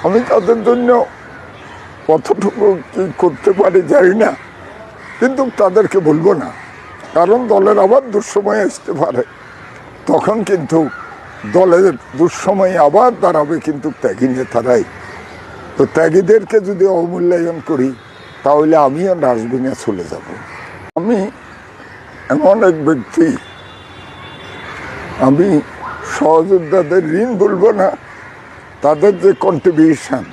আমি তাদের জন্য কতটুকু কি করতে পারি জানি না, কিন্তু তাদেরকে বলবো না, কারণ দলের আবার দুঃসময় আসতে পারে। তখন কিন্তু দলের দুঃসময় আবার দাঁড়াবে কিন্তু ত্যাগী নেতারাই। তো ত্যাগীদেরকে যদি অবমূল্যায়ন করি তাহলে আমিও ডাস্টবিনে চলে যাব। আমি এমন এক ব্যক্তি, আমি সহযোদ্ধাদের ঋণ বলবো না, তাদের যে কন্ট্রিবিউশন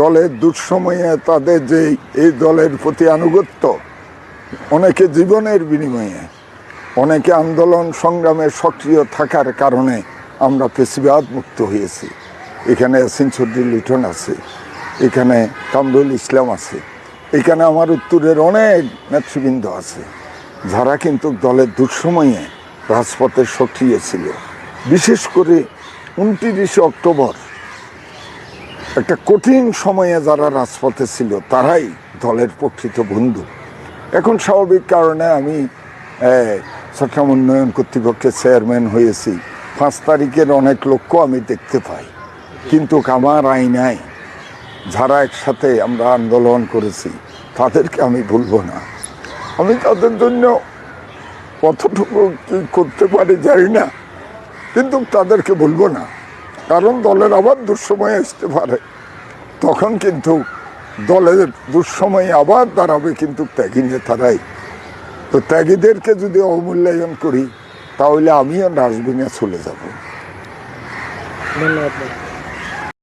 দলের দুঃসময়ে, তাদের যে এই দলের প্রতি আনুগত্য, অনেকে জীবনের বিনিময়ে, অনেকে আন্দোলন সংগ্রামে সক্রিয় থাকার কারণে আমরা ফেসিবাদ মুক্ত হয়েছি। এখানে ইয়াসিন চৌধুরী লিটন আছে, এখানে কামরুল ইসলাম আছে, এখানে আমার উত্তরের অনেক নেতৃবৃন্দ আছে, যারা কিন্তু দলের দুঃসময়ে রাজপথে সক্রিয় ছিল। বিশেষ করে 29 অক্টোবর একটা কঠিন সময়ে যারা রাজপথে ছিল তারাই দলের প্রকৃত বন্ধু। এখন স্বাভাবিক কারণে আমি চট্টগ্রাম উন্নয়ন কর্তৃপক্ষের চেয়ারম্যান হয়েছি, 5 তারিখের অনেক লক্ষ্য আমি দেখতে পাই, কিন্তু আমার আইনায় যারা একসাথে আমরা আন্দোলন করেছি তাদেরকে আমি ভুলবো না। আমি তাদের জন্য কতটুকু কি করতে পারি জানি না, কিন্তু তাদেরকে বলবো না, কারণ দলের আবার দুঃসময় আসতে পারে। তখন কিন্তু দলের দুঃসময় আবার দাঁড়াবে কিন্তু ত্যাগী নেতারাই। তো ত্যাগীদেরকে যদি অবমূল্যায়ন করি তাহলে আমিও ডাস্টবিনে চলে যাব। ধন্যবাদ।